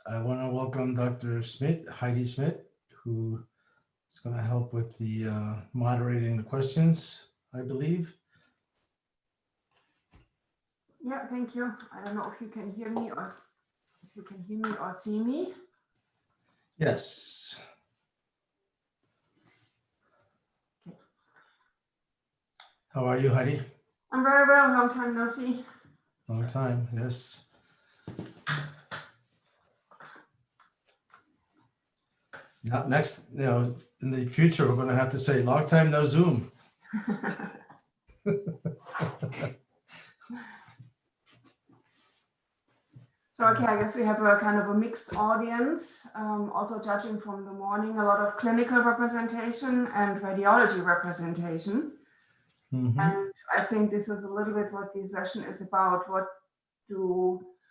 I want to welcome Dr. Smith, Heidi Smith, who is going to help with the moderating the questions, I believe. Yeah, thank you. I don't know if you can hear me or see me. Yes. Okay. How are you, Heidi? I'm very well. Long time no see. Long time, yes. Now, next, in the future, we're going to have to say long time no Zoom. So, okay, I guess we have a kind of a mixed audience, also judging from the morning, a lot of clinical representation and radiology representation. Mm-hmm. And I think this is a little bit what the session is about.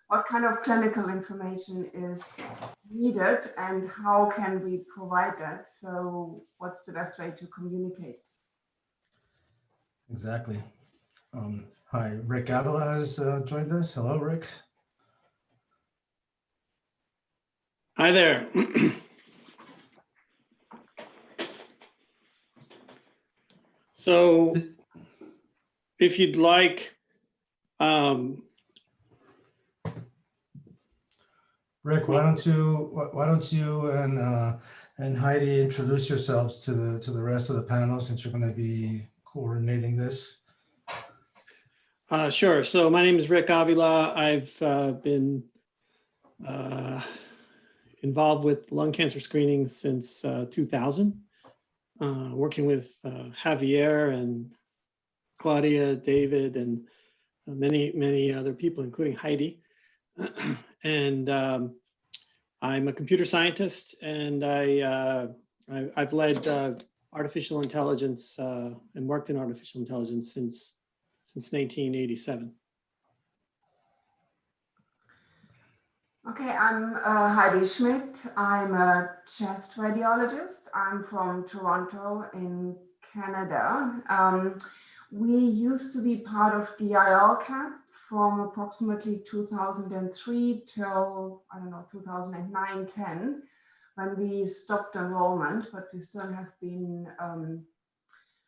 What kind of clinical information is needed and how can we provide that? So what's the best way to communicate? Exactly. Hi, Rick Avila has joined us. Hello, Rick. Hi there. So if you'd like, Rick, why don't you and Heidi introduce yourselves to the rest of the panel, since you're going to be coordinating this. Sure. So my name is Rick Avila. I've been involved with lung cancer screening since 2000, working with Javier and Claudia, David, and many other people, including Heidi. And I'm a computer scientist, and I've led artificial intelligence and worked in artificial intelligence since 1987. Okay, I'm Heidi Schmidt. I'm a chest radiologist. I'm from Toronto in Canada. We used to be part of the ILCAP from approximately 2003 till, I don't know, 2009-10, when we stopped enrollment, but we still have been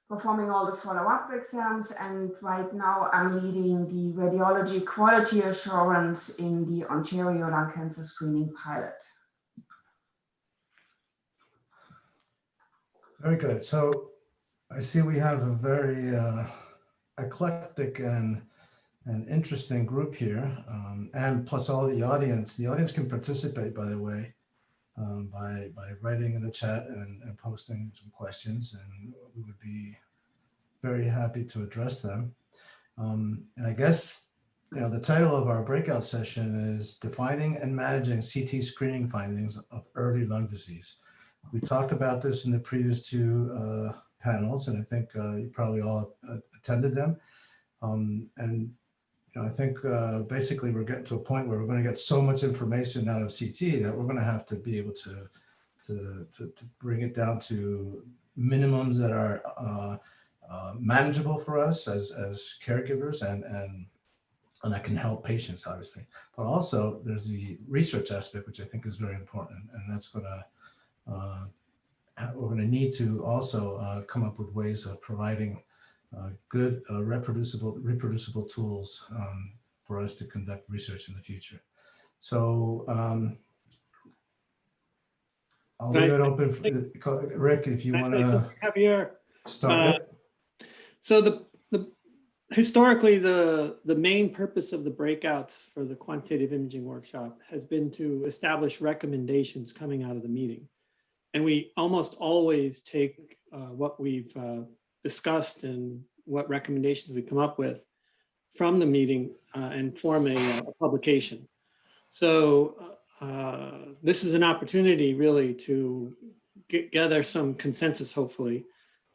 performing all the follow-up exams, and right now I'm leading the radiology quality assurance in the Ontario lung cancer screening pilot. Very good. So I see we have a very eclectic and interesting group here, and plus all the audience. The audience can participate, by the way, by writing in the chat and posting some questions, and we would be very happy to address them. And I guess, the title of our breakout session is Defining and Managing CT Screening Findings of Early Lung Disease. We talked about this in the previous two panels, and I think you probably all attended them. And I think basically we're getting to a point where we're going to get so much information out of CT that we're going to have to be able to bring it down to minimums that are manageable for us as caregivers, and that can help patients, obviously. But also there's the research aspect, which I think is very important, and that's going to we're going to need to also come up with ways of providing good reproducible tools for us to conduct research in the future. So I'll leave it open for Rick, if you want to start. So historically, the main purpose of the breakouts for the quantitative imaging workshop has been to establish recommendations coming out of the meeting. And we almost always take what we've discussed and what recommendations we come up with from the meeting and form a publication. So this is an opportunity really to gather some consensus, hopefully,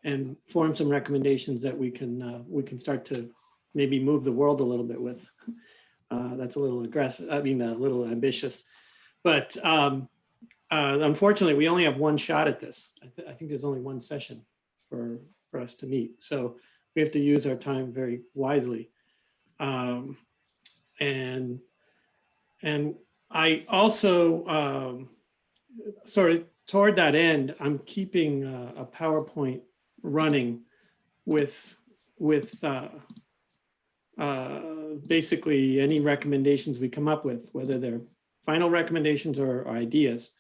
and form some recommendations that we can start to maybe move the world a little bit with. That's a little aggressive, a little ambitious, but unfortunately we only have one shot at this. I think there's only one session for us to meet. So we have to use our time very wisely. And I also, sort of toward that end, I'm keeping a PowerPoint running with basically any recommendations we come up with, whether they're final recommendations or ideas.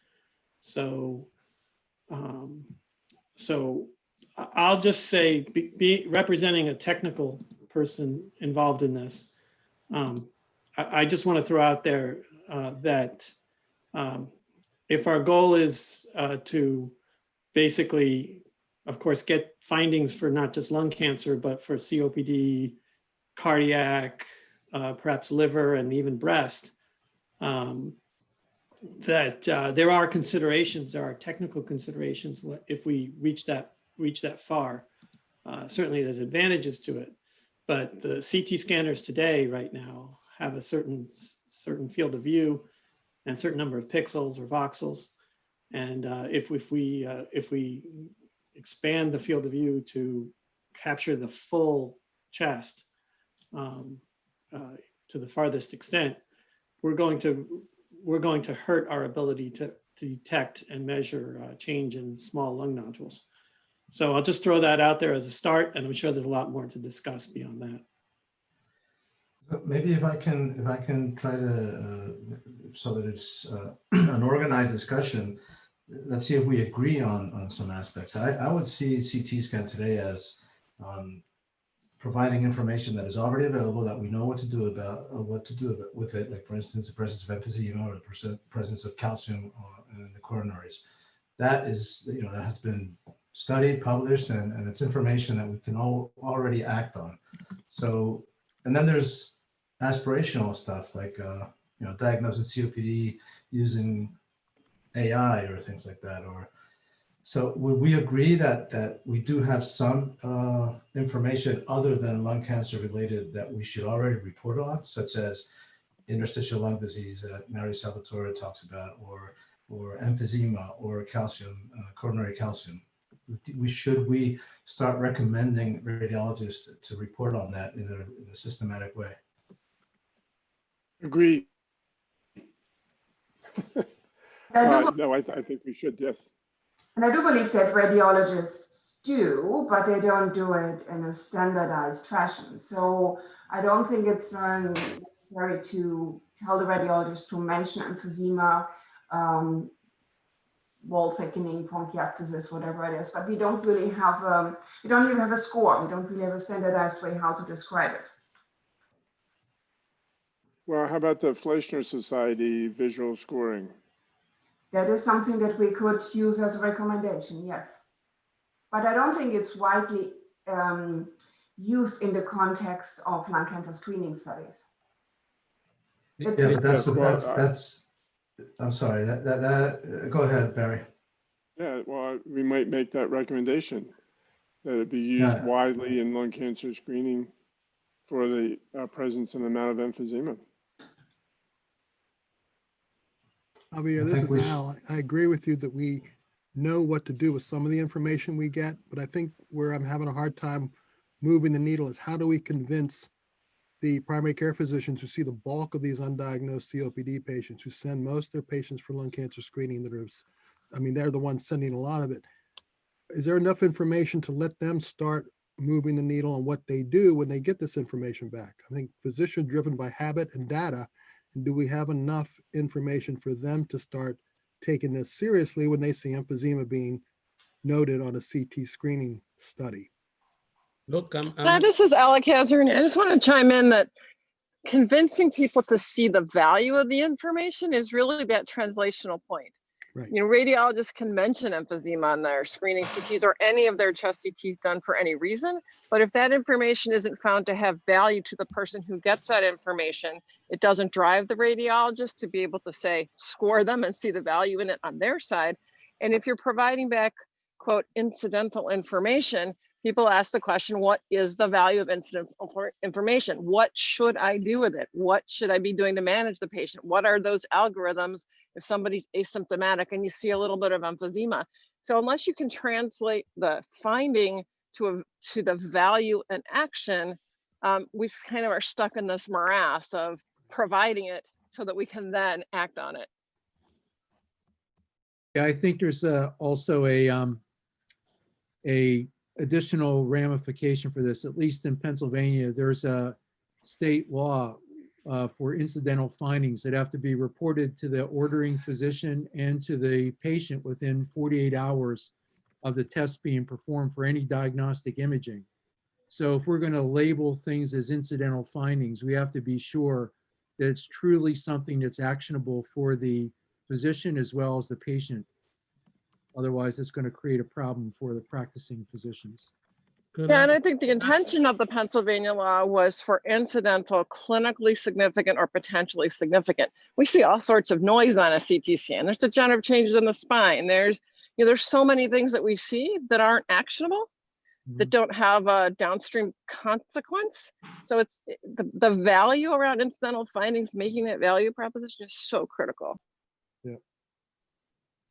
So, so I'll just say, be representing a technical person involved in this. I just want to throw out there that if our goal is to basically, of course, get findings for not just lung cancer, but for COPD, cardiac, perhaps liver, and even breast, that there are considerations, there are technical considerations if we reach that far. Certainly there's advantages to it, but the CT scanners today right now have a certain field of view and certain number of pixels or voxels. And if we expand the field of view to capture the full chest to the farthest extent, we're going to hurt our ability to detect and measure change in small lung nodules. So I'll just throw that out there as a start, and I'm sure there's a lot more to discuss beyond that. So maybe if I can try to, so that it's an organized discussion, let's see if we agree on some aspects. I would see CT scan today as providing information that is already available, that we know what to do with it. Like for instance, the presence of emphysema or the presence of calcium in the coronaries. That is, that has been studied, published, and it's information that we can already act on. So, and then there's aspirational stuff like, diagnosing COPD using AI or things like that. Or so would we agree that we do have some information other than lung cancer related that we should already report on, such as interstitial lung disease that Mary Salvatore talks about, or emphysema, or calcium, coronary calcium? Should we start recommending radiologists to report on that in a systematic way? Agree. No, I think we should, yes. And I do believe that radiologists do, but they don't do it in a standardized fashion. So I don't think it's necessary to tell the radiologist to mention emphysema, wall thickening, bronchiectasis, whatever it is. But we don't really have, we don't even have a score. We don't really have a standardized way how to describe it. Well, how about the Fleischmann Society visual scoring? That is something that we could use as a recommendation, yes. But I don't think it's widely used in the context of lung cancer screening studies. Yeah, but that's I'm sorry, go ahead, Barry. Yeah, well, we might make that recommendation, that it be used widely in lung cancer screening for the presence and amount of emphysema. Javier, this is Al. I agree with you that we know what to do with some of the information we get, but I think where I'm having a hard time moving the needle is how do we convince the primary care physicians who see the bulk of these undiagnosed COPD patients, who send most of their patients for lung cancer screening, they're the ones sending a lot of it. Is there enough information to let them start moving the needle on what they do when they get this information back? I think physicians driven by habit and data. And do we have enough information for them to start taking this seriously when they see emphysema being noted on a CT screening study? Look, this is Alec Hazard. I just want to chime in that convincing people to see the value of the information is really that translational point. Right. Radiologists can mention emphysema on their screening CTs or any of their chest CTs done for any reason. But if that information isn't found to have value to the person who gets that information, it doesn't drive the radiologist to be able to say, score them and see the value in it on their side. And if you're providing back, quote, incidental information, people ask the question, what is the value of incidental information? What should I do with it? What should I be doing to manage the patient? What are those algorithms if somebody's asymptomatic and you see a little bit of emphysema? So unless you can translate the finding to the value and action, we kind of are stuck in this morass of providing it so that we can then act on it. Yeah, I think there's also a additional ramification for this. At least in Pennsylvania, there's a state law for incidental findings that have to be reported to the ordering physician and to the patient within 48 hours of the test being performed for any diagnostic imaging. So if we're going to label things as incidental findings, we have to be sure that it's truly something that's actionable for the physician as well as the patient. Otherwise, it's going to create a problem for the practicing physicians. Yeah, and I think the intention of the Pennsylvania law was for incidental, clinically significant or potentially significant. We see all sorts of noise on a CT scan. There's degenerative changes in the spine. There's so many things that we see that aren't actionable, that don't have a downstream consequence. So it's the value around incidental findings, making that value proposition is so critical. Yeah.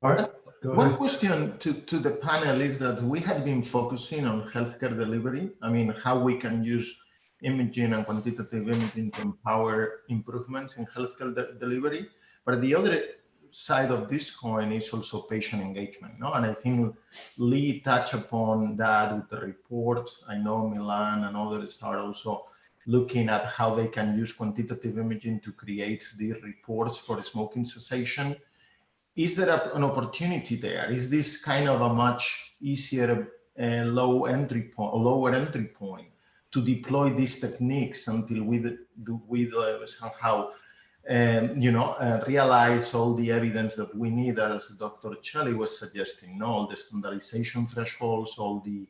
All right. One question to the panel is that we have been focusing on healthcare delivery. I mean, how we can use imaging and quantitative imaging to empower improvements in healthcare delivery. But the other side of this coin is also patient engagement, no? And I think Lee touched upon that with the report. I know Milan and others are also looking at how they can use quantitative imaging to create the reports for smoking cessation. Is there an opportunity there? Is this kind of a much easier lower entry point to deploy these techniques until we somehow realize all the evidence that we need, as Dr. Shelley was suggesting, all the standardization thresholds, all the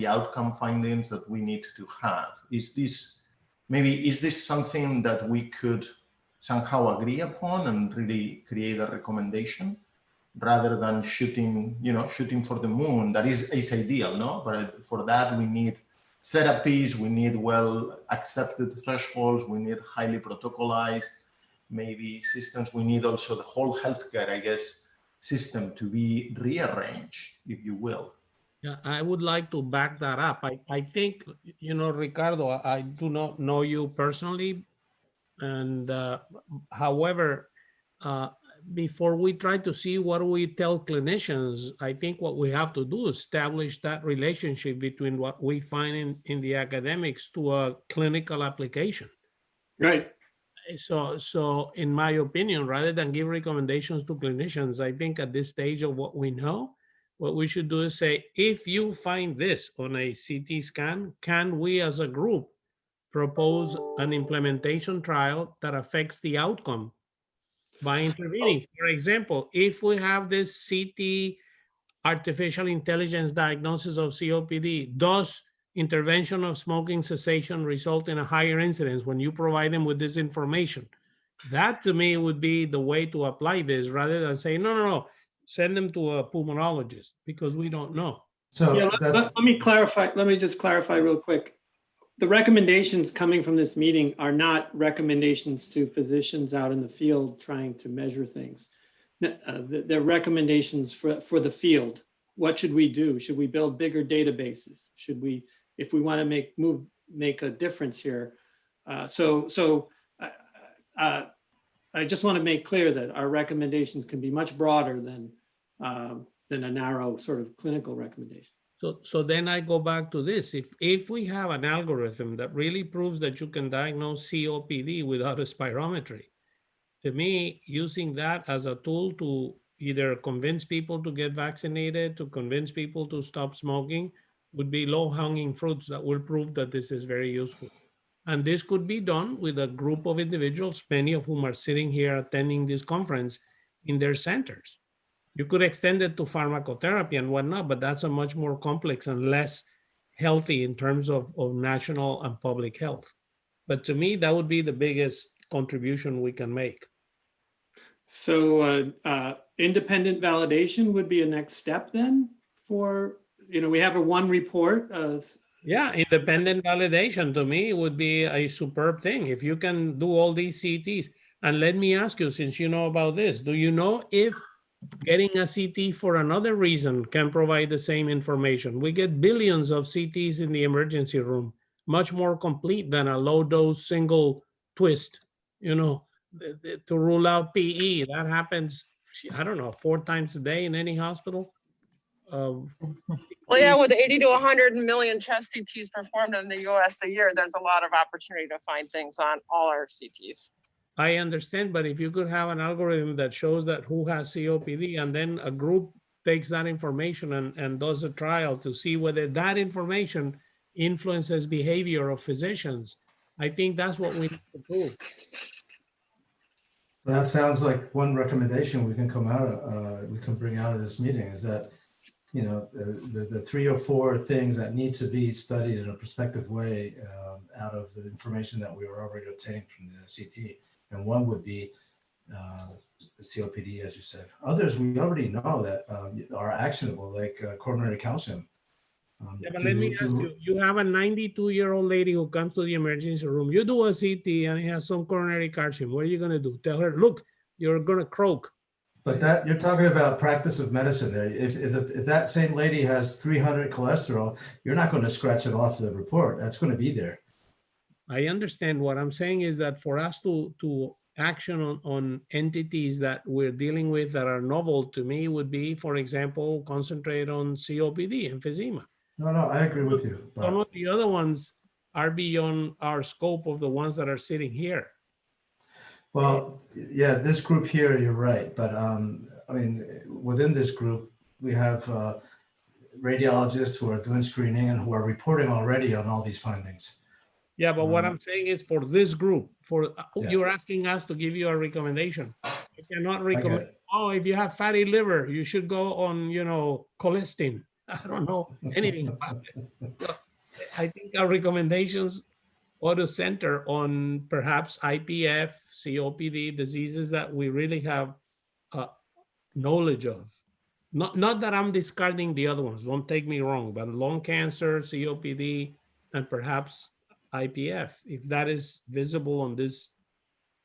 outcome findings that we need to have? Is this something that we could somehow agree upon and really create a recommendation rather than shooting for the moon? That is ideal, no? But for that we need therapies, we need well accepted thresholds, we need highly protocolized maybe systems, we need also the whole healthcare, I guess, system to be rearranged, if you will. Yeah, I would like to back that up. I think, Ricardo, I do not know you personally. And however, before we try to see what we tell clinicians, I think what we have to do is establish that relationship between what we find in the academics to a clinical application. Right. So in my opinion, rather than give recommendations to clinicians, I think at this stage of what we know, what we should do is say, if you find this on a CT scan, can we as a group propose an implementation trial that affects the outcome by intervening? For example, if we have this CT artificial intelligence diagnosis of COPD, does intervention of smoking cessation result in a higher incidence when you provide them with this information? That to me would be the way to apply this, rather than say, no, send them to a pulmonologist, because we don't know. So yeah, let me clarify. Let me just clarify real quick. The recommendations coming from this meeting are not recommendations to physicians out in the field trying to measure things. They're recommendations for the field. What should we do? Should we build bigger databases? Should we, if we want to make a difference here? I just want to make clear that our recommendations can be much broader than a narrow sort of clinical recommendation. So then I go back to this. If we have an algorithm that really proves that you can diagnose COPD without a spirometry, to me, using that as a tool to either convince people to get vaccinated, to convince people to stop smoking, would be low-hanging fruits that will prove that this is very useful. And this could be done with a group of individuals, many of whom are sitting here attending this conference in their centers. You could extend it to pharmacotherapy and whatnot, but that's a much more complex and less healthy in terms of national and public health. But to me, that would be the biggest contribution we can make. So independent validation would be a next step then for, we have one report. Yeah, independent validation to me would be a superb thing. If you can do all these CTs, and let me ask you, since you know about this, do you know if getting a CT for another reason can provide the same information? We get billions of CTs in the emergency room, much more complete than a low dose single twist you know, to rule out PE. That happens, I don't know, 4 times a day in any hospital. Well, yeah, with 80 to 100 million chest CTs performed in the US a year, there's a lot of opportunity to find things on all our CTs. I understand, but if you could have an algorithm that shows that who has COPD, and then a group takes that information and does a trial to see whether that information influences behavior of physicians, I think that's what we need to do. That sounds like one recommendation we can come out of, we can bring out of this meeting is that, you know, the 3 or 4 things that need to be studied in a prospective way out of the information that we were already obtaining from the CT. And one would be COPD, as you said. Others we already know that are actionable, like coronary calcium. Yeah, but let me ask you, you have a 92-year-old lady who comes to the emergency room. You do a CT and he has some coronary calcium. What are you going to do? Tell her, look, you're going to croak. But that you're talking about practice of medicine there. If that same lady has 300 cholesterol, you're not going to scratch it off the report. That's going to be there. I understand. What I'm saying is that for us to action on entities that we're dealing with that are novel, to me would be, for example, concentrate on COPD, emphysema. No, I agree with you. Some of the other ones are beyond our scope of the ones that are sitting here. Well, yeah, this group here, you're right. But I mean, within this group, we have radiologists who are doing screening and who are reporting already on all these findings. Yeah, but what I'm saying is for this group, you're asking us to give you a recommendation. You cannot recommend, oh, if you have fatty liver, you should go on, you know, colistin. I don't know anything about it. So I think our recommendations ought to center on perhaps IPF, COPD, diseases that we really have knowledge of. Not that I'm discarding the other ones, don't take me wrong, but lung cancer, COPD, and perhaps IPF, if that is visible on this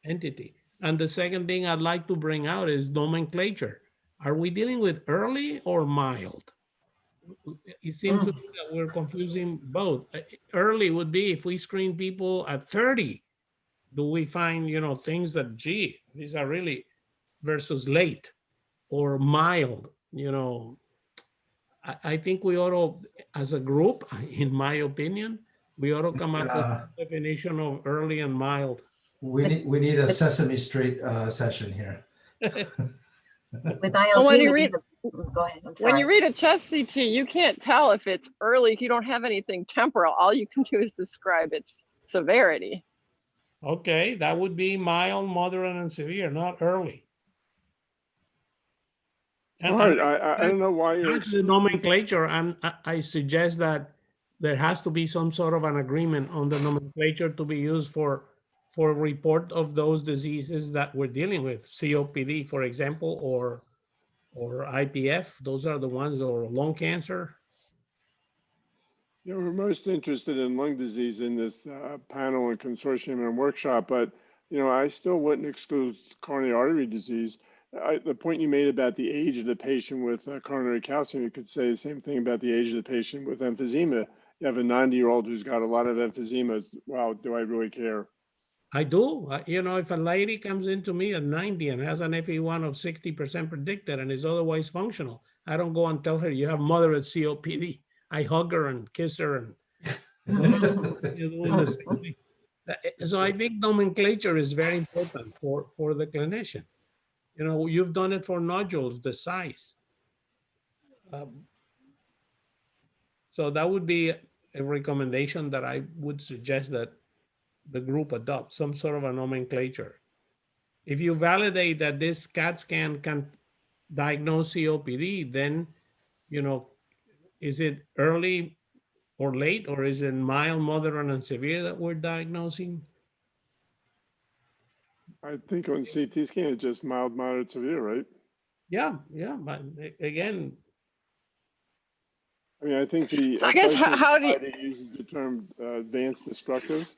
entity. And the second thing I'd like to bring out is nomenclature. Are we dealing with early or mild? It seems to me that we're confusing both. Early would be if we screen people at 30, do we find, you know, things that, gee, these are really, versus late or mild, you know. I think we ought to, as a group, in my opinion, we ought to come up with a definition of early and mild. We need a Sesame Street session here. With ILD, when you read, go ahead. when you read a chest CT, you can't tell if it's early if you don't have anything temporal. All you can do is describe its severity. Okay, that would be mild, moderate, and severe, not early. And all right, I don't know why you're... That's the nomenclature, and I suggest that there has to be some sort of an agreement on the nomenclature to be used for report of those diseases that we're dealing with, COPD, for example, or IPF. Those are the ones, or lung cancer. Yeah, we're most interested in lung disease in this panel and consortium and workshop, but you know, I still wouldn't exclude coronary artery disease. The point you made about the age of the patient with coronary calcium, you could say the same thing about the age of the patient with emphysema. You have a 90-year-old who's got a lot of emphysema. Wow, do I really care? I do. You know, if a lady comes into me at 90 and has an FE1 of 60% predicted and is otherwise functional, I don't go and tell her you have moderate COPD. I hug her and kiss her and you're doing the same thing. So I think nomenclature is very important for the clinician. You know, you've done it for nodules, the size. So that would be a recommendation that I would suggest that the group adopt, some sort of a nomenclature. If you validate that this CAT scan can diagnose COPD, then, you know, is it early or late, or is it mild, moderate, and severe that we're diagnosing? I think on CT scan, it's just mild, moderate, severe, right? Yeah, but again. I mean, I think the so I guess how do you uses the term advanced destructive.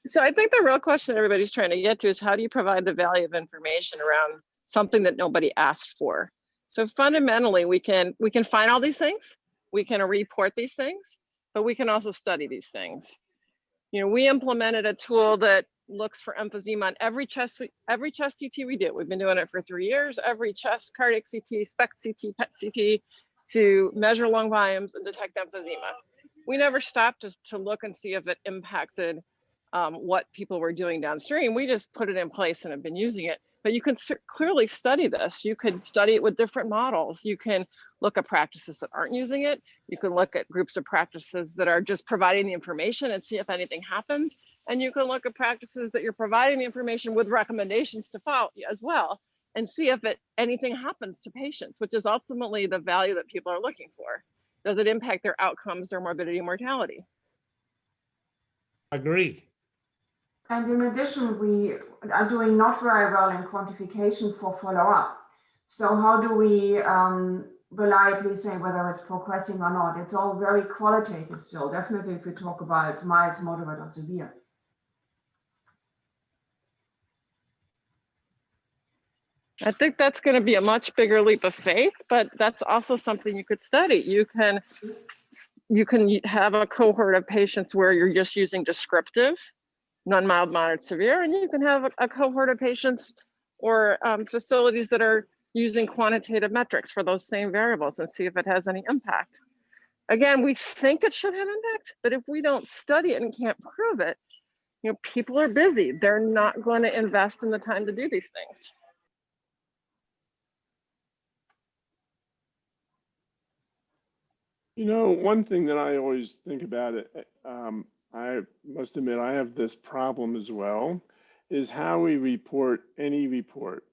So I think the real question everybody's trying to get to is how do you provide the value of information around something that nobody asked for? So fundamentally, we can find all these things, we can report these things, but we can also study these things. We implemented a tool that looks for emphysema on every chest CT we do. We've been doing it for 3 years. Every chest, cardiac CT, SPECT CT, PET CT, to measure lung volumes and detect emphysema. We never stopped to look and see if it impacted what people were doing downstream. We just put it in place and have been using it. But you can clearly study this. You could study it with different models. You can look at practices that aren't using it. You can look at groups of practices that are just providing the information and see if anything happens. And you can look at practices that you're providing the information with recommendations to follow as well, and see if anything happens to patients, which is ultimately the value that people are looking for. Does it impact their outcomes, their morbidity and mortality? Agree. And in addition, we are doing not very well in quantification for follow-up. So how do we reliably say whether it's progressing or not? It's all very qualitative still, definitely if we talk about mild, moderate, or severe. I think that's going to be a much bigger leap of faith, but that's also something you could study. You can have a cohort of patients where you're just using descriptive, non-mild, moderate, severe, and you can have a cohort of patients or facilities that are using quantitative metrics for those same variables and see if it has any impact. Again, we think it should have impact, but if we don't study it and can't prove it, people are busy. They're not going to invest in the time to do these things. One thing that I always think about it, I must admit I have this problem as well, is how we report any report.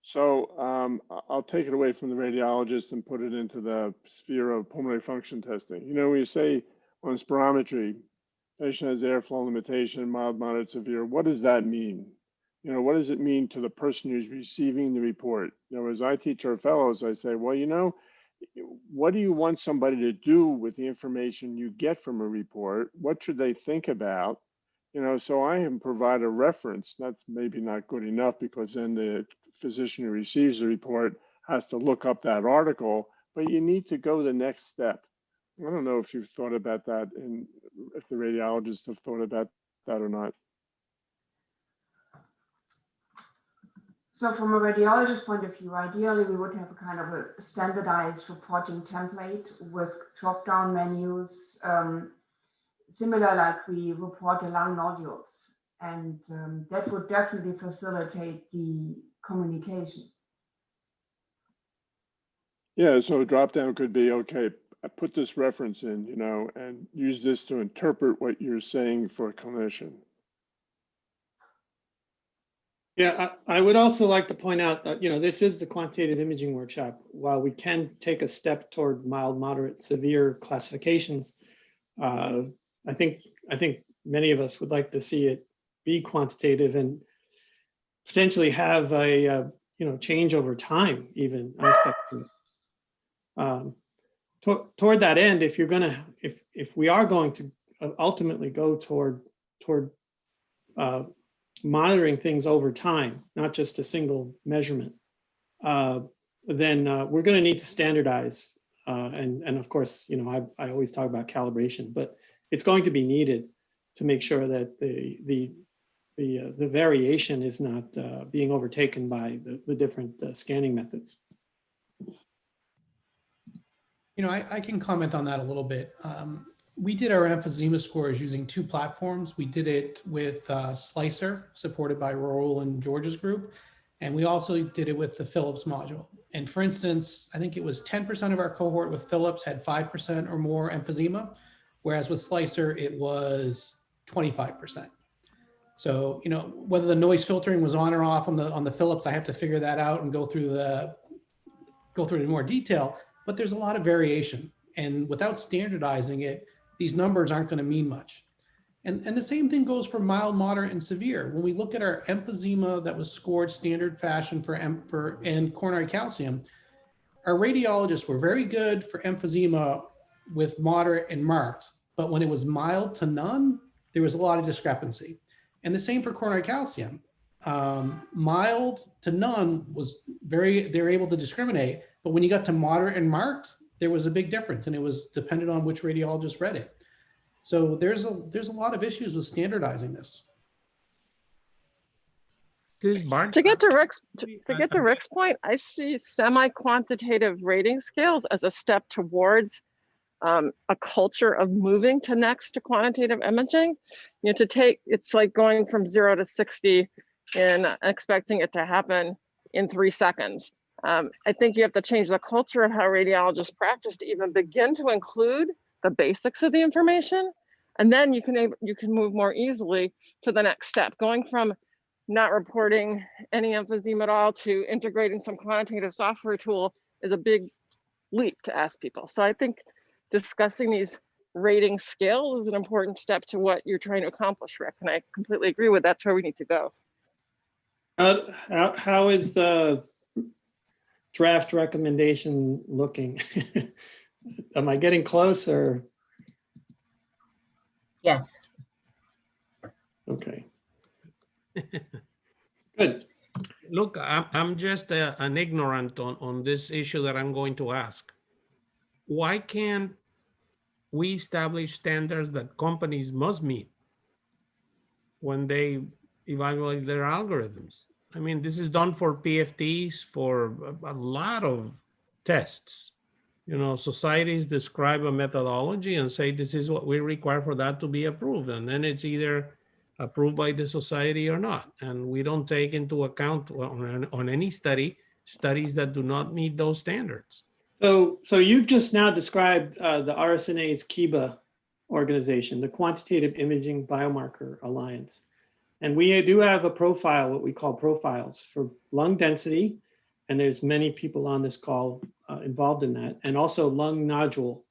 So I'll take it away from the radiologist and put it into the sphere of pulmonary function testing. When you say on spirometry, patient has airflow limitation, mild, moderate, severe, what does that mean? What does it mean to the person who's receiving the report? As I teach our fellows, I say, well, what do you want somebody to do with the information you get from a report? What should they think about? So I can provide a reference. That's maybe not good enough because then the physician who receives the report has to look up that article, but you need to go the next step. I don't know if you've thought about that and if the radiologists have thought about that or not. So from a radiologist point of view, ideally, we would have a kind of a standardized reporting template with drop-down menus, similar like we report the lung nodules. And that would definitely facilitate the communication. Yeah, so a drop-down could be, okay, I put this reference in, and use this to interpret what you're saying for a clinician. Yeah, I would also like to point out that, this is the quantitative imaging workshop. While we can take a step toward mild, moderate, severe classifications, I think many of us would like to see it be quantitative and potentially have a change over time even aspect to it. Toward that end, if we are going to ultimately go toward monitoring things over time, not just a single measurement, then we're going to need to standardize. And of course, I always talk about calibration, but it's going to be needed to make sure that the variation is not being overtaken by the different scanning methods. I can comment on that a little bit. We did our emphysema scores using 2 platforms. We did it with Slicer, supported by Raul and George's group, and we also did it with the Philips module. And for instance, I think it was 10% of our cohort with Philips had 5% or more emphysema, whereas with Slicer, it was 25%. So, whether the noise filtering was on or off on the Philips, I have to figure that out and go through it in more detail, but there's a lot of variation. And without standardizing it, these numbers aren't going to mean much. And the same thing goes for mild, moderate, and severe. When we look at our emphysema that was scored standard fashion and coronary calcium, our radiologists were very good for emphysema with moderate and marked, but when it was mild to none, there was a lot of discrepancy. And the same for coronary calcium. Mild to none they were able to discriminate, but when you got to moderate and marked, there was a big difference, and it was dependent on which radiologist read it. So there's a lot of issues with standardizing this. To get to Rick's point, I see semi-quantitative rating scales as a step towards a culture of moving to quantitative imaging. You know, it's like going from 0 to 60 and expecting it to happen in 3 seconds. I think you have to change the culture of how radiologists practice to even begin to include the basics of the information, and then you can move more easily to the next step, going from not reporting any emphysema at all to integrating some quantitative software tool is a big leap to ask people. So I think discussing these rating scales is an important step to what you're trying to accomplish, Rick. And I completely agree with that's where we need to go. How is the draft recommendation looking? Am I getting close or? Yes. Okay. Good. Look, I'm just an ignorant on this issue that I'm going to ask. Why can't we establish standards that companies must meet when they evaluate their algorithms? I mean, this is done for PFTs, for a lot of tests. You know, societies describe a methodology and say, this is what we require for that to be approved. And then it's either approved by the society or not. And we don't take into account on any studies that do not meet those standards. So you've just now described the RSNA's QIBA organization, the Quantitative Imaging Biomarker Alliance. And we do have a profile, what we call profiles for lung density. And there's many people on this call involved in that, and also lung nodule.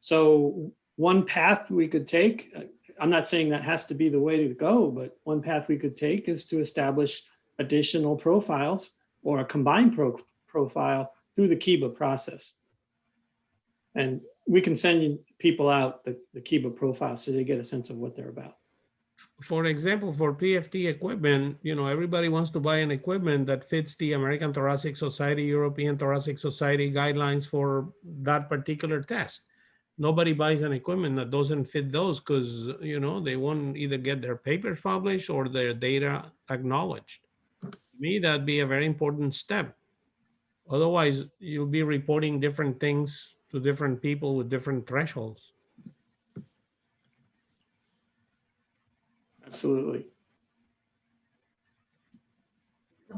So one path we could take, I'm not saying that has to be the way to go, but one path we could take is to establish additional profiles or a combined profile through the QIBA process. And we can send people out the QIBA profile so they get a sense of what they're about. For example, for PFT equipment, you know, everybody wants to buy an equipment that fits the American Thoracic Society, European Thoracic Society guidelines for that particular test. Nobody buys an equipment that doesn't fit those because, you know, they won't either get their papers published or their data acknowledged. To me, that'd be a very important step. Otherwise, you'll be reporting different things to different people with different thresholds. Absolutely.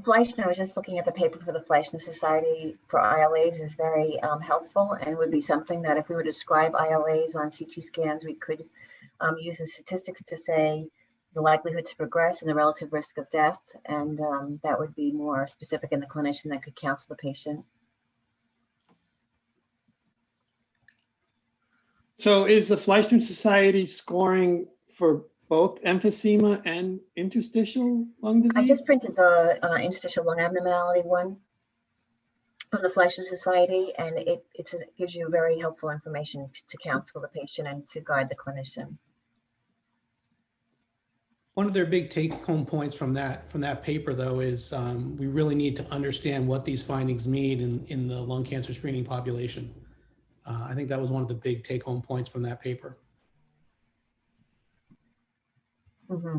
Fleischmann, I was just looking at the paper for the Fleischmann Society for ILAs is very helpful and would be something that if we were to describe ILAs on CT scans, we could use the statistics to say the likelihood to progress and the relative risk of death. And that would be more specific in the clinician that could counsel the patient. So is the Fleischmann Society scoring for both emphysema and interstitial lung disease? I just printed the interstitial lung abnormality one from the Fleischmann Society, and it gives you very helpful information to counsel the patient and to guide the clinician. One of their big take-home points from that paper, though, is we really need to understand what these findings mean in the lung cancer screening population. I think that was one of the big take-home points from that paper. Mm-hmm.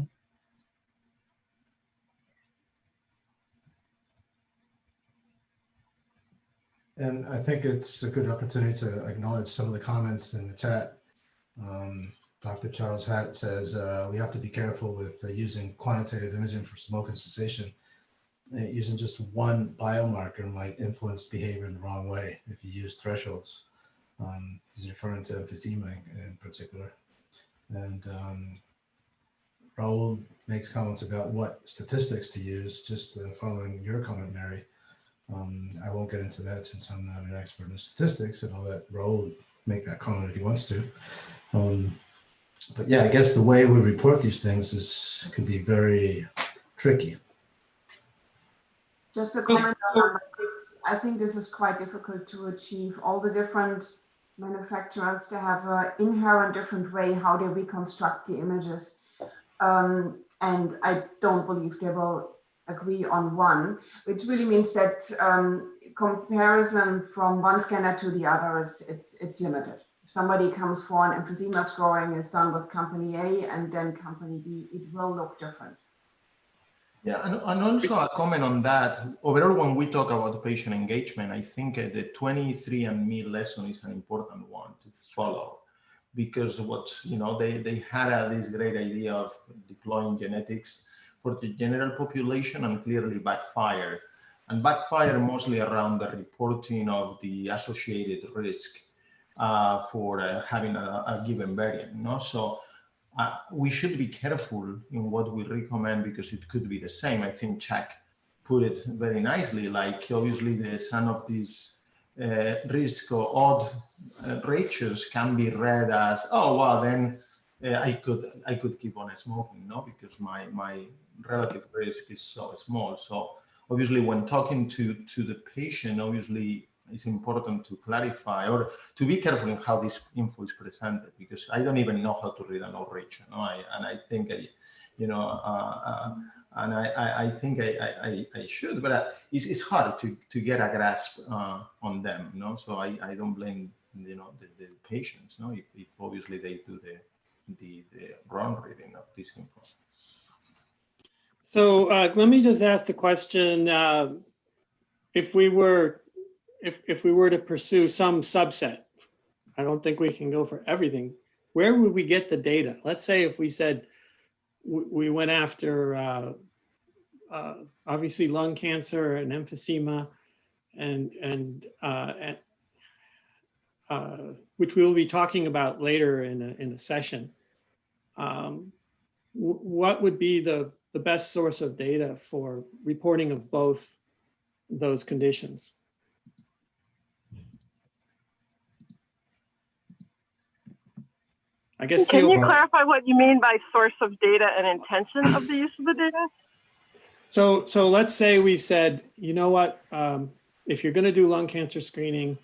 And I think it's a good opportunity to acknowledge some of the comments in the chat. Dr. Charles Hatt says we have to be careful with using quantitative imaging for smoke and cessation. Using just one biomarker might influence behavior in the wrong way if you use thresholds. He's referring to emphysema in particular. And Raul makes comments about what statistics to use, just following your comment, Mary. I won't get into that since I'm not an expert in statistics, and I'll let Raul make that comment if he wants to. But yeah, I guess the way we report these things can be very tricky. Just a comment on number 6. I think this is quite difficult to achieve. All the different manufacturers to have an inherent different way how they reconstruct the images. And I don't believe they will agree on one, which really means that comparison from one scanner to the other it's limited. somebody comes for an emphysema scoring is done with company A and then company B, it will look different. Yeah, and also a comment on that. Overall, when we talk about patient engagement, I think the 23andMe lesson is an important one to follow, because they had this great idea of deploying genetics for the general population and clearly backfire. And backfire mostly around the reporting of the associated risk for having a given variant. So we should be careful in what we recommend, because it could be the same. I think Chuck put it very nicely, like obviously the sum of these risk or odd ratios can be read as, oh, well, then I could keep on smoking, because my relative risk is so small. So obviously when talking to the patient, obviously it's important to clarify or to be careful in how this info is presented, because I don't even know how to read an odd ratio. And I think I think I should, but it's hard to get a grasp on them. So I don't blame the patients. If obviously they do the wrong reading of this info. So let me just ask the question: if we were to pursue some subset, I don't think we can go for everything. Where would we get the data? Let's say if we said we went after obviously lung cancer and emphysema, and which we will be talking about later in the session. What would be the best source of data for reporting of both those conditions? I guess. Can you clarify what you mean by source of data and intention of the use of the data? So let's say we said, you know what, if you're going to do lung cancer screening,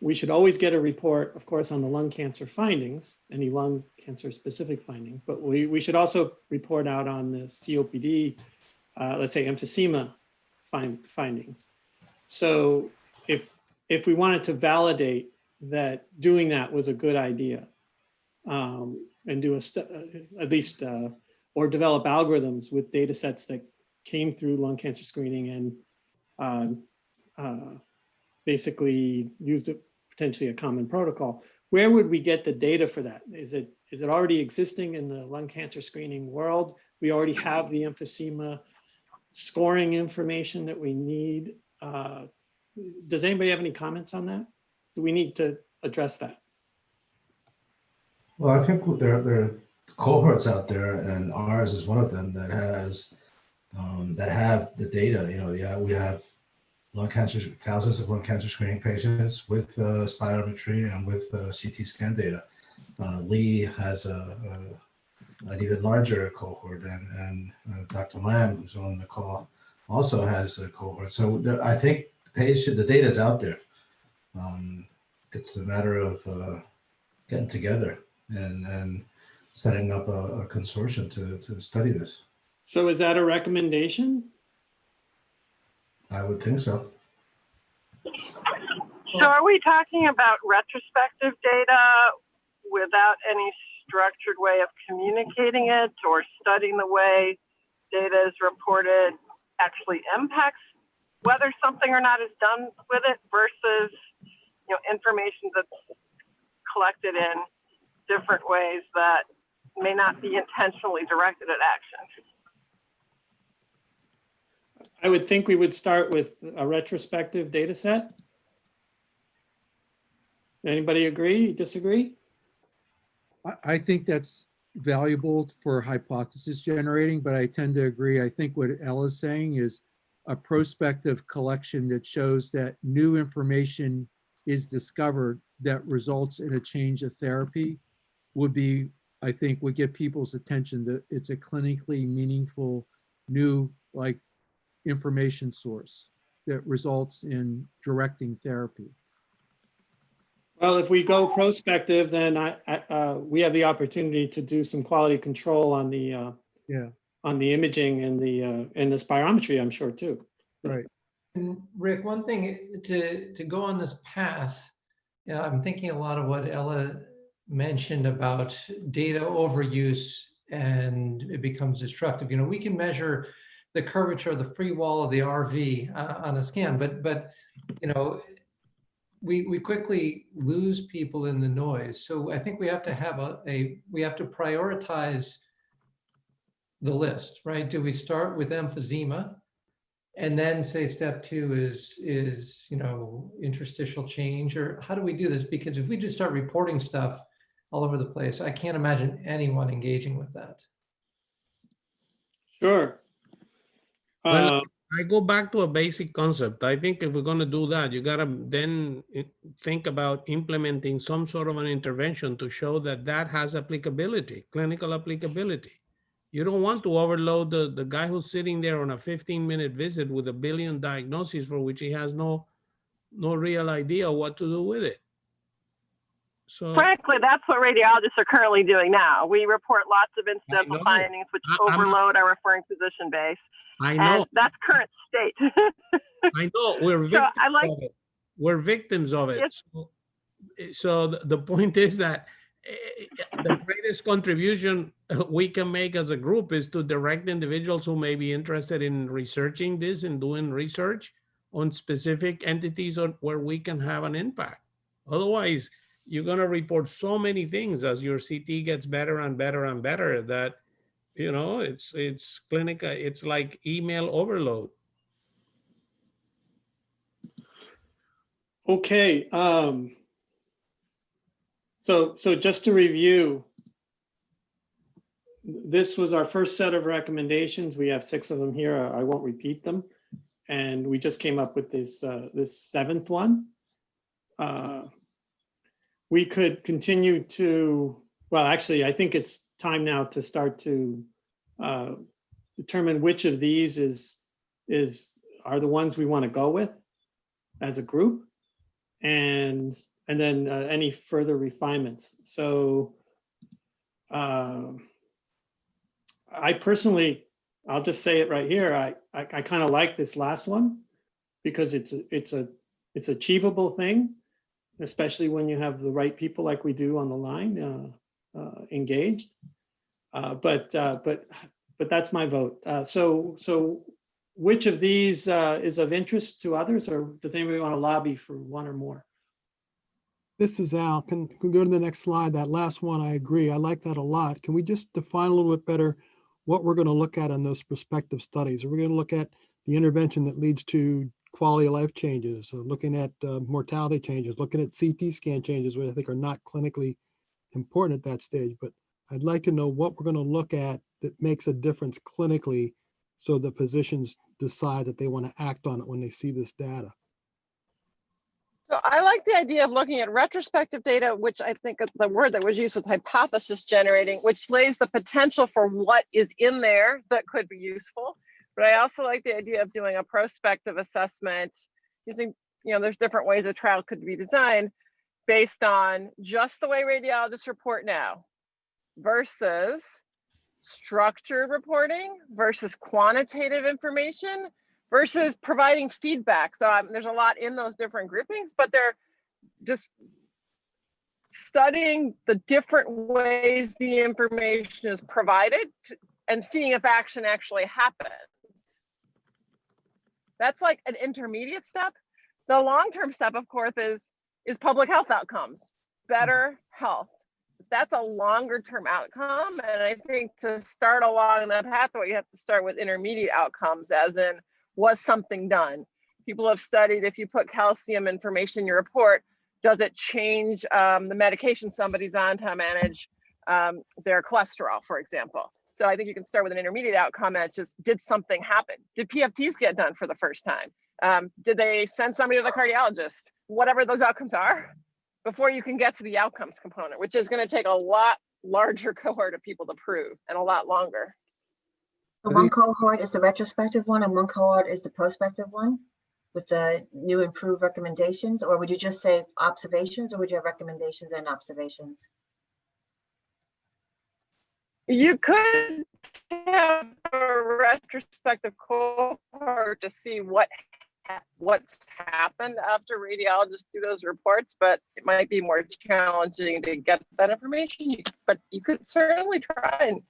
we should always get a report, of course, on the lung cancer findings, any lung cancer specific findings, but we should also report out on the COPD, let's say emphysema findings. So if we wanted to validate that doing that was a good idea, and do at least or develop algorithms with data sets that came through lung cancer screening and basically used potentially a common protocol, where would we get the data for that? Is it already existing in the lung cancer screening world? We already have the emphysema scoring information that we need. Does anybody have any comments on that? Do we need to address that? Well, I think there are cohorts out there, and ours is one of them that has that have the data. We have lung cancer, thousands of lung cancer screening patients with spirometry and with CT scan data. Lee has an even larger cohort, and Dr. Lamb, who's on the call, also has a cohort. So I think the data is out there. It's a matter of getting together and setting up a consortium to study this. So is that a recommendation? I would think so. So are we talking about retrospective data without any structured way of communicating it, or studying the way data is reported actually impacts whether something or not is done with it, versus information that's collected in different ways that may not be intentionally directed at action? I would think we would start with a retrospective data set. Anybody agree, disagree? I think that's valuable for hypothesis generating, but I tend to agree. I think what Ella's saying is a prospective collection that shows that new information is discovered that results in a change of therapy would be, I think, would get people's attention that it's a clinically meaningful new information source that results in directing therapy. Well, if we go prospective, then we have the opportunity to do some quality control on the on the imaging and the spirometry, I'm sure too. Right. And Rick, one thing to go on this path, Yeah, I'm thinking a lot of what Ella mentioned about data overuse and it becomes destructive. You know, we can measure the curvature of the free wall of the RV on a scan, but you know, we quickly lose people in the noise. So I think we have to have we have to prioritize the list, right? Do we start with emphysema and then say step 2 is you know, interstitial change, or how do we do this? Because if we just start reporting stuff all over the place, I can't imagine anyone engaging with that. Sure. Well, I go back to a basic concept. I think if we're going to do that, you got to then think about implementing some sort of an intervention to show that that has applicability, clinical applicability. You don't want to overload the guy who's sitting there on a 15-minute visit with 1 billion diagnoses for which he has no real idea what to do with it. So frankly, that's what radiologists are currently doing now. We report lots of incidental findings which overload our referring physician base. I know. And that's current state. I know. We're victims of it. We're victims of it. Yes. So the point is that the greatest contribution we can make as a group is to direct individuals who may be interested in researching this and doing research on specific entities where we can have an impact. Otherwise, you're going to report so many things as your CT gets better and better and better that, you know, it's clinical. It's like email overload. Okay. So just to review, this was our first set of recommendations. We have 6 of them here. I won't repeat them. And we just came up with this 7th one. We could continue to, well, actually, I think it's time now to start to determine which of these are the ones we want to go with as a group, and then any further refinements. So I personally, I'll just say it right here. I kind of like this last one because it's achievable thing, especially when you have the right people like we do on the line engaged. But that's my vote. So which of these is of interest to others, or does anybody want to lobby for one or more? This is Al. Can we go to the next slide? That last one, I agree. I like that a lot. Can we just define a little bit better what we're going to look at in those prospective studies? Are we going to look at the intervention that leads to quality of life changes, or looking at mortality changes, looking at CT scan changes, which I think are not clinically important at that stage? But I'd like to know what we're going to look at that makes a difference clinically so the physicians decide that they want to act on it when they see this data. So I like the idea of looking at retrospective data, which I think the word that was used with hypothesis generating, which lays the potential for what is in there that could be useful. But I also like the idea of doing a prospective assessment using, there's different ways a trial could be designed based on just the way radiologists report now versus structured reporting versus quantitative information versus providing feedback. So there's a lot in those different groupings, but they're just studying the different ways the information is provided and seeing if action actually happens. That's like an intermediate step. The long-term step, of course, is public health outcomes, better health. That's a longer term outcome. And I think to start along that pathway, you have to start with intermediate outcomes, as in, was something done? People have studied if you put calcium information in your report, does it change the medication somebody's on to manage their cholesterol, for example? So I think you can start with an intermediate outcome at just, did something happen? Did PFTs get done for the first time? Did they send somebody to the cardiologist? Whatever those outcomes are, before you can get to the outcomes component, which is going to take a lot larger cohort of people to prove and a lot longer. One cohort is the retrospective one and one cohort is the prospective one with the new improved recommendations, or would you just say observations, or would you have recommendations and observations? You could have a retrospective cohort to see what what's happened after radiologists do those reports, but it might be more challenging to get that information. But you could certainly try and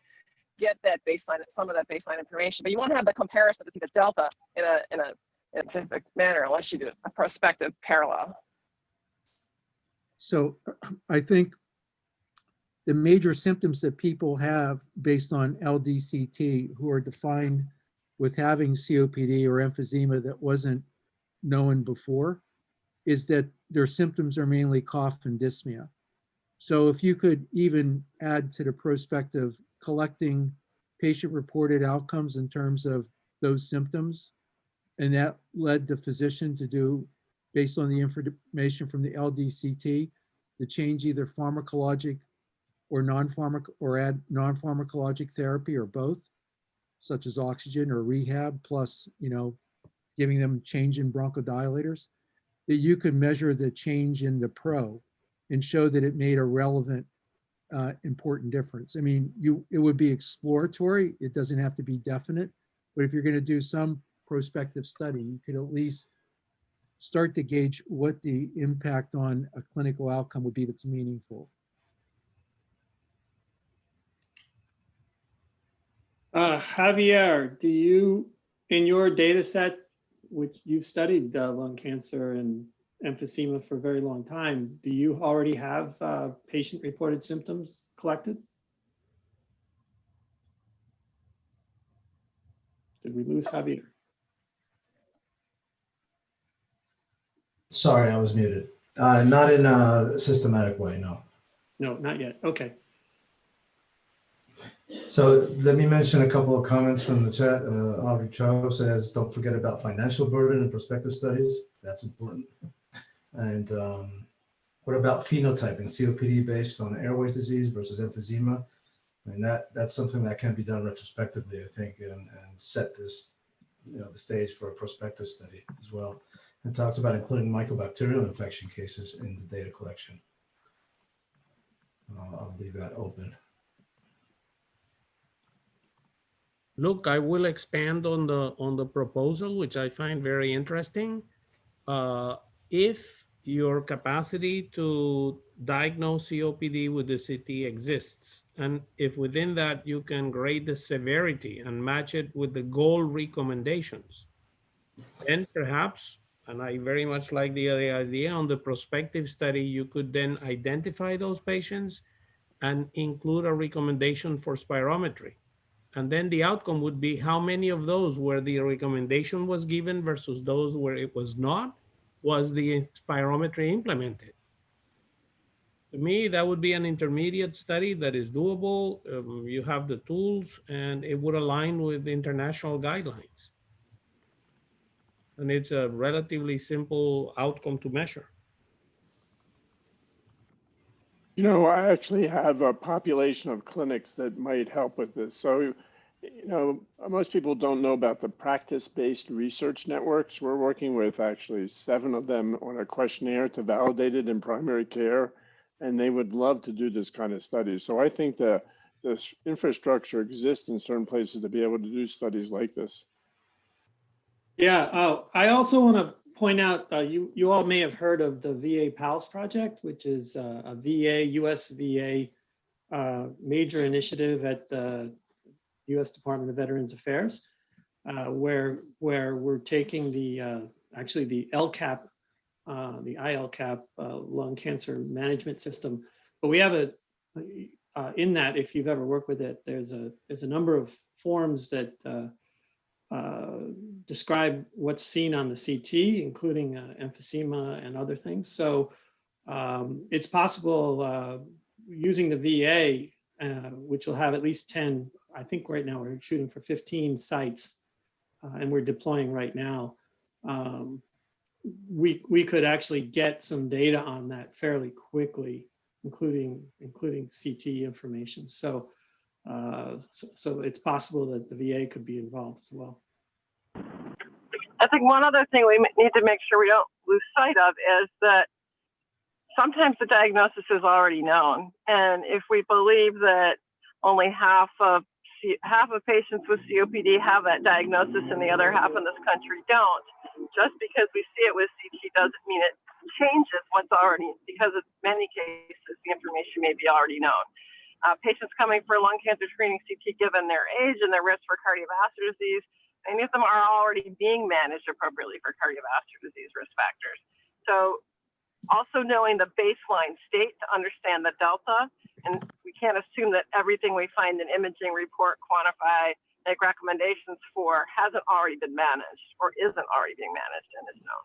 get that baseline, some of that baseline information, but you won't have the comparison to see the delta in a scientific manner unless you do a prospective parallel. So I think the major symptoms that people have based on LDCT who are defined with having COPD or emphysema that wasn't known before is that their symptoms are mainly cough and dyspnea. So if you could even add to the prospective collecting patient-reported outcomes in terms of those symptoms, and that led the physician to do, based on the information from the LDCT, to change either pharmacologic or add non-pharmacologic therapy or both, such as oxygen or rehab, plus, giving them change in bronchodilators, that you could measure the change in the PRO and show that it made a relevant, important difference. I mean, it would be exploratory. It doesn't have to be definite, but if you're going to do some prospective study, you could at least start to gauge what the impact on a clinical outcome would be that's meaningful. Javier, do you, in your data set, which you've studied lung cancer and emphysema for a very long time, do you already have patient-reported symptoms collected? Did we lose Javier? Sorry, I was muted. Not in a systematic way, no. No, not yet. Okay. So let me mention a couple of comments from the chat. Audrey Cho says, don't forget about financial burden in prospective studies. That's important. And what about phenotyping, COPD based on airways disease versus emphysema? I mean, that's something that can be done retrospectively, I think, and set this, the stage for a prospective study as well. It talks about including mycobacterial infection cases in the data collection. I'll leave that open. Look, I will expand on the proposal, which I find very interesting. If your capacity to diagnose COPD with the CT exists, and if within that you can grade the severity and match it with the goal recommendations, then perhaps, and I very much like the idea on the prospective study, you could then identify those patients and include a recommendation for spirometry. And then the outcome would be how many of those where the recommendation was given versus those where it was not, was the spirometry implemented. To me, that would be an intermediate study that is doable. You have the tools and it would align with international guidelines. And it's a relatively simple outcome to measure. I actually have a population of clinics that might help with this. So, most people don't know about the practice-based research networks. We're working with actually 7 of them on a questionnaire to validate it in primary care, and they would love to do this kind of study. So I think the infrastructure exists in certain places to be able to do studies like this. Yeah, I also want to point out, you all may have heard of the VA PALS project, which is a US VA major initiative at the US Department of Veterans Affairs, where we're taking the actually the LCAP, the ILCAP lung cancer management system. But we have in that, if you've ever worked with it, there's a number of forms that describe what's seen on the CT, including emphysema and other things. So it's possible using the VA, which will have at least 10, I think right now we're shooting for 15 sites and we're deploying right now. We could actually get some data on that fairly quickly, including CT information. So it's possible that the VA could be involved as well. I think one other thing we need to make sure we don't lose sight of is that sometimes the diagnosis is already known. And if we believe that only half of half of patients with COPD have that diagnosis and the other half in this country don't. Just because we see it with CT doesn't mean it changes what's already, because in many cases, the information may be already known. Patients coming for lung cancer screening CT, given their age and their risk for cardiovascular disease, many of them are already being managed appropriately for cardiovascular disease risk factors. So also knowing the baseline state to understand the delta, and we can't assume that everything we find in imaging, report, quantify, make recommendations for hasn't already been managed or isn't already being managed and is known.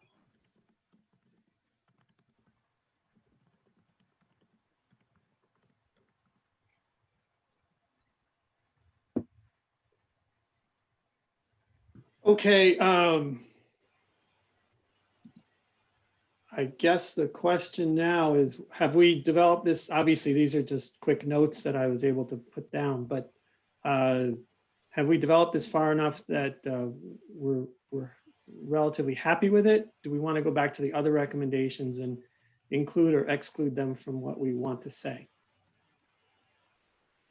Okay, I guess the question now is, have we developed this? Obviously, these are just quick notes that I was able to put down, but have we developed this far enough that we're relatively happy with it? Do we want to go back to the other recommendations and include or exclude them from what we want to say?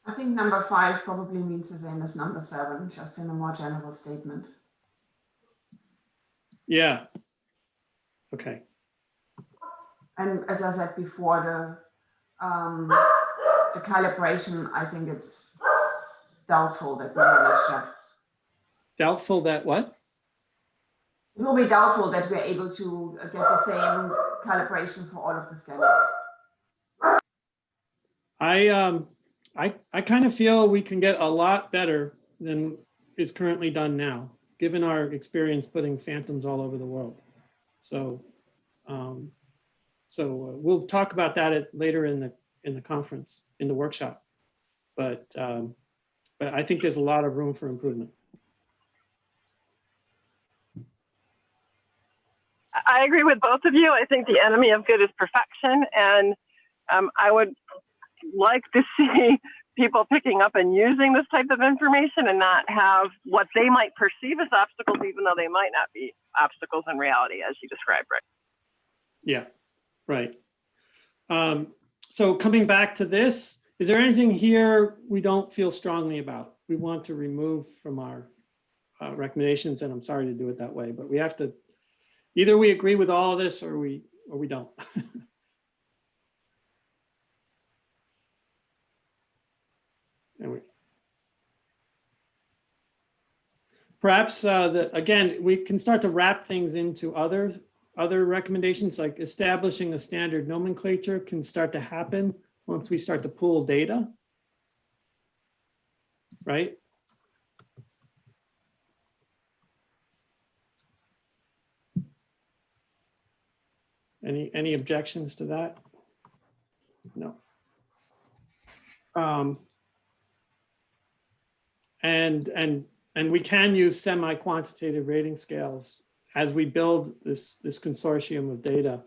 I think number 5 probably means the same as number 7, just in a more general statement. Yeah. Okay. And as I said before, the calibration, I think it's doubtful that we manage that. Doubtful that what? It will be doubtful that we're able to get the same calibration for all of the scanners. I kind of feel we can get a lot better than is currently done now, given our experience putting phantoms all over the world. So, we'll talk about that later in the conference, in the workshop. But I think there's a lot of room for improvement. I agree with both of you. I think the enemy of good is perfection, and I would like to see people picking up and using this type of information and not have what they might perceive as obstacles, even though they might not be obstacles in reality, as you described, right? Yeah, right. So coming back to this, is there anything here we don't feel strongly about? We want to remove from our recommendations, and I'm sorry to do it that way, but we have to, either we agree with all of this or we don't. Perhaps, again, we can start to wrap things into other recommendations, like establishing a standard nomenclature can start to happen once we start to pool data, right? Any objections to that? No. And we can use semi-quantitative rating scales as we build this consortium of data.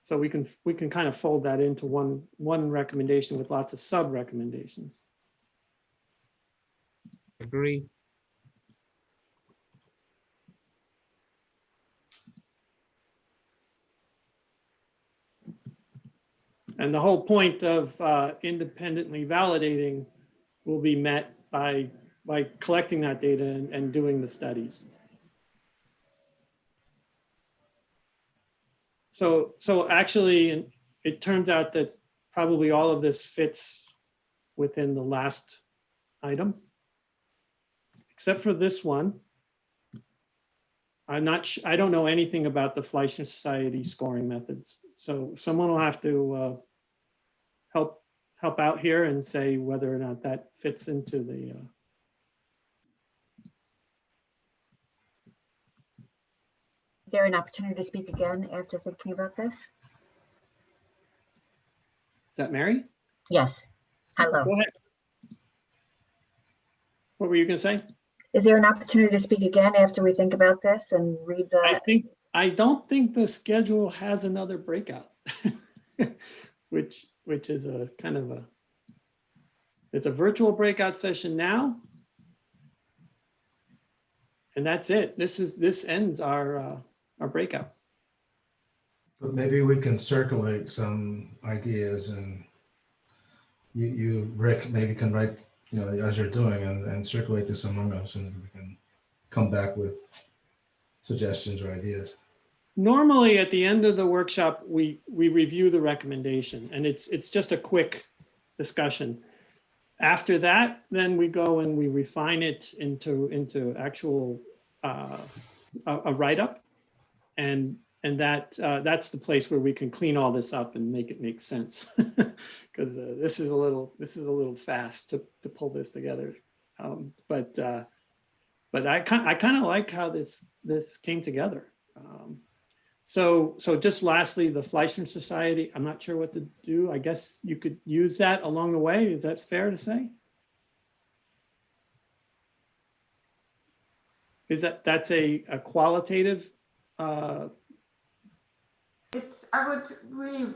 So we can kind of fold that into one recommendation with lots of sub recommendations. Agree. And the whole point of independently validating will be met by collecting that data and doing the studies. So actually, it turns out that probably all of this fits within the last item, except for this one. I don't know anything about the Fleischmann Society scoring methods. So someone will have to help out here and say whether or not that fits into the. Is there an opportunity to speak again after thinking about this? Is that Mary? Yes. Hello. Go ahead. What were you going to say? Is there an opportunity to speak again after we think about this and read the? I don't think the schedule has another breakout, which is a kind of it's a virtual breakout session now, and that's it. This ends our breakout. But maybe we can circulate some ideas and you, Rick, maybe can write, as you're doing and circulate this among us, and we can come back with suggestions or ideas. Normally, at the end of the workshop, we review the recommendation, and it's just a quick discussion. After that, then we go and we refine it into actual a write-up, and that's the place where we can clean all this up and make it make sense, because this is a little fast to pull this together. But I kind of like how this came together. So just lastly, the Fleischmann Society, I'm not sure what to do. I guess you could use that along the way. Is that fair to say? That's a qualitative? I would really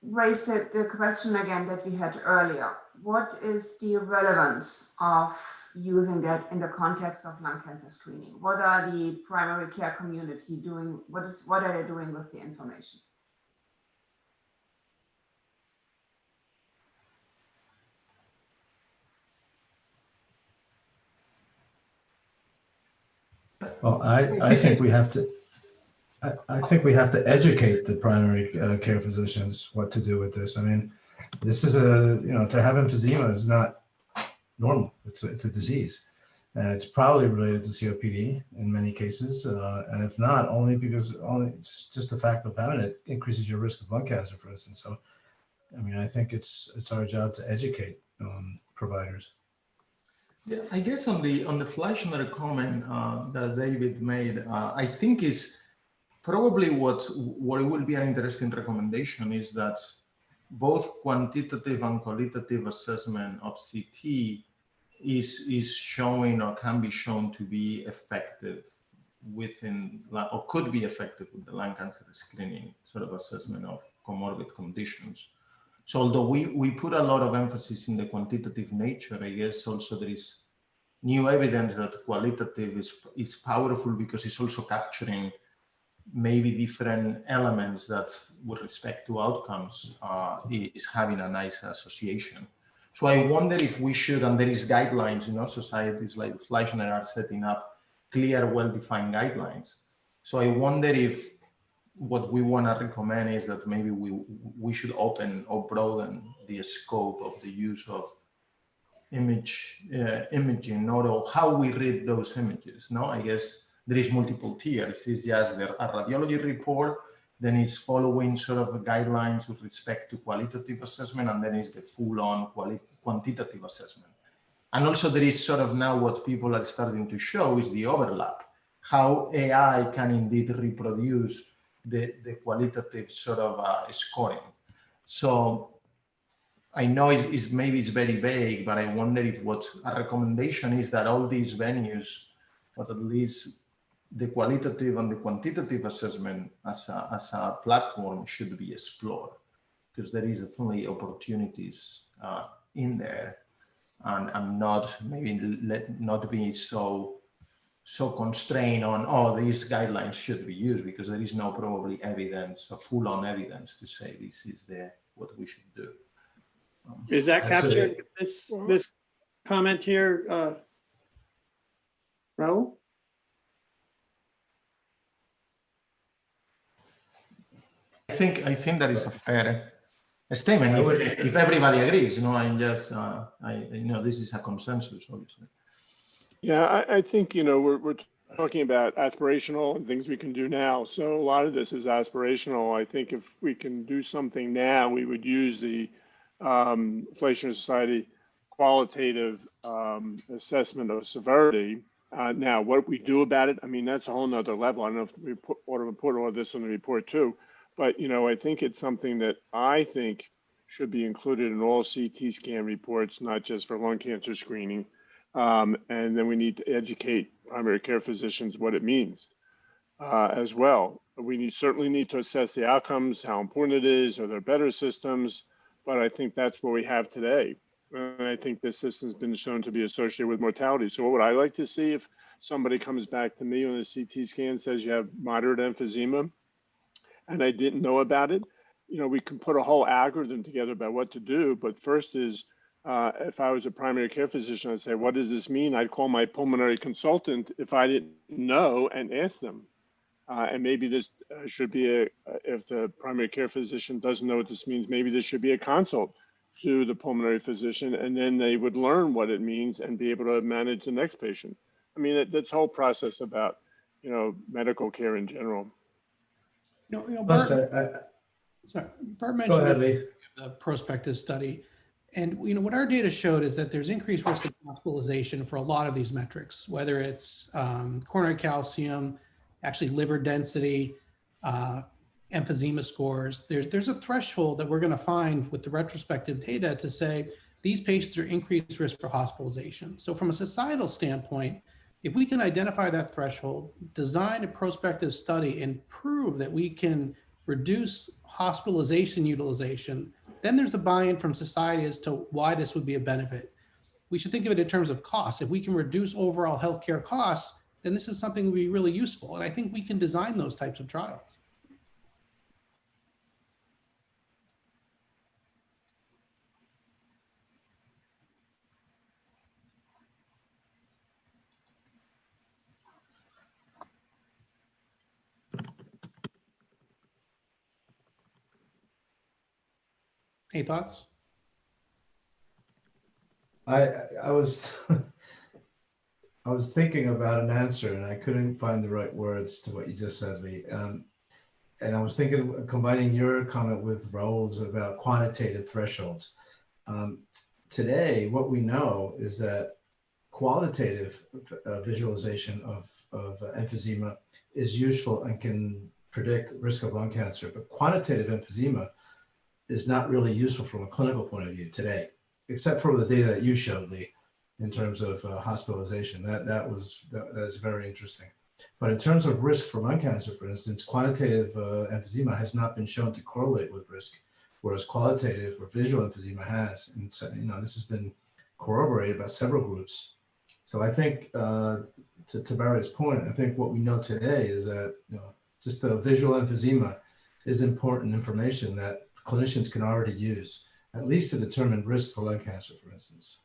raise the question again that we had earlier. What is the relevance of using that in the context of lung cancer screening? What are the primary care community doing? What are they doing with the information? Well, I think we have to. I think we have to educate the primary care physicians what to do with this. I mean, this is to have emphysema is not normal. It's a disease, and it's probably related to COPD in many cases. And if not, only because just the fact of having it increases your risk of lung cancer, for instance. So, I mean, I think it's our job to educate providers. Yeah, I guess on the Fleischmann comment that David made, I think is probably what will be an interesting recommendation is that both quantitative and qualitative assessment of CT is showing or can be shown to be effective within, or could be effective with the lung cancer screening sort of assessment of comorbid conditions. So although we put a lot of emphasis in the quantitative nature, I guess also there is new evidence that qualitative is powerful because it's also capturing maybe different elements that with respect to outcomes is having a nice association. So I wonder if we should, and there is guidelines, societies like Fleischmann are setting up clear, well-defined guidelines. So I wonder if what we want to recommend is that maybe we should open or broaden the scope of the use of imaging, or how we read those images. No, I guess there is multiple tiers. It's just a radiology report, then it's following sort of guidelines with respect to qualitative assessment, and then it's the full-on quantitative assessment. And also there is sort of now what people are starting to show is the overlap, how AI can indeed reproduce the qualitative sort of scoring. So I know maybe it's very vague, but I wonder if what a recommendation is that all these venues, or at least the qualitative and the quantitative assessment as a platform should be explored, because there is definitely opportunities in there, and not be so constrained on these guidelines should be used, because there is no probably evidence, full-on evidence to say this is what we should do. Is that captured this comment here, Raul? I think that is a fair statement. If everybody agrees, I'm just, this is a consensus, obviously. Yeah, I think, we're talking about aspirational and things we can do now. So a lot of this is aspirational. I think if we can do something now, we would use the Fleischmann Society qualitative assessment of severity. Now, what we do about it, I mean, that's a whole nother level. I don't know if we ought to put all this on the report too, but, I think it's something that I think should be included in all CT scan reports, not just for lung cancer screening. And then we need to educate primary care physicians what it means as well. We certainly need to assess the outcomes, how important it is, are there better systems? But I think that's what we have today. And I think this system's been shown to be associated with mortality. So what would I like to see if somebody comes back to me on a CT scan, says you have moderate emphysema, and I didn't know about it? We can put a whole algorithm together about what to do. But first is, If I was a primary care physician, I'd say, what does this mean? I'd call my pulmonary consultant if I didn't know and ask them. And maybe this should be if the primary care physician doesn't know what this means, maybe this should be a consult to the pulmonary physician, and then they would learn what it means and be able to manage the next patient. I mean, that's whole process about, medical care in general. Plus, Bart go ahead, mentioned Lee. the prospective study. And what our data showed is that there's increased risk of hospitalization for a lot of these metrics, whether it's coronary calcium, actually liver density, emphysema scores. There's a threshold that we're going to find with the retrospective data to say these patients are increased risk for hospitalization. So from a societal standpoint, if we can identify that threshold, design a prospective study and prove that we can reduce hospitalization utilization, then there's a buy-in from society as to why this would be a benefit. We should think of it in terms of cost. If we can reduce overall healthcare costs, then this is something that would be really useful. And I think we can design those types of trials. Any thoughts? I was I was thinking about an answer and I couldn't find the right words to what you just said, Lee. And I was thinking of combining your comment with Raul's about quantitative thresholds. Today, what we know is that qualitative visualization of emphysema is useful and can predict risk of lung cancer, but quantitative emphysema is not really useful from a clinical point of view today, except for the data that you showed, Lee, in terms of hospitalization. That is very interesting. But in terms of risk for lung cancer, for instance, quantitative emphysema has not been shown to correlate with risk, whereas qualitative or visual emphysema has. And so, this has been corroborated by several groups. So I think, to Barry's point, I think what we know today is that just a visual emphysema is important information that clinicians can already use, at least to determine risk for lung cancer, for instance.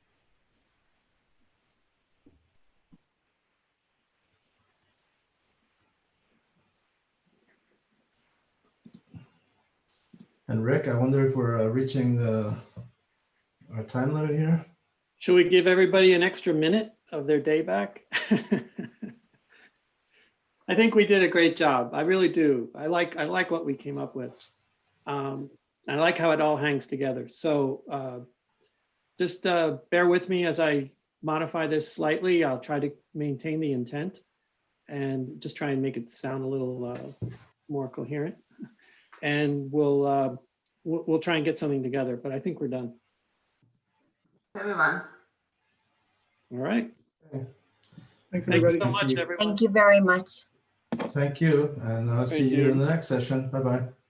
And Rick, I wonder if we're reaching our time limit here. Should we give everybody an extra minute of their day back? I think we did a great job. I really do. I like what we came up with. I like how it all hangs together. So just bear with me as I modify this slightly. I'll try to maintain the intent and just try and make it sound a little more coherent. And we'll try and get something together, but I think we're done. Everyone. All right. Thank you so much, everyone. Thank you very much. Thank you, and I'll see you in the next session. Bye-bye.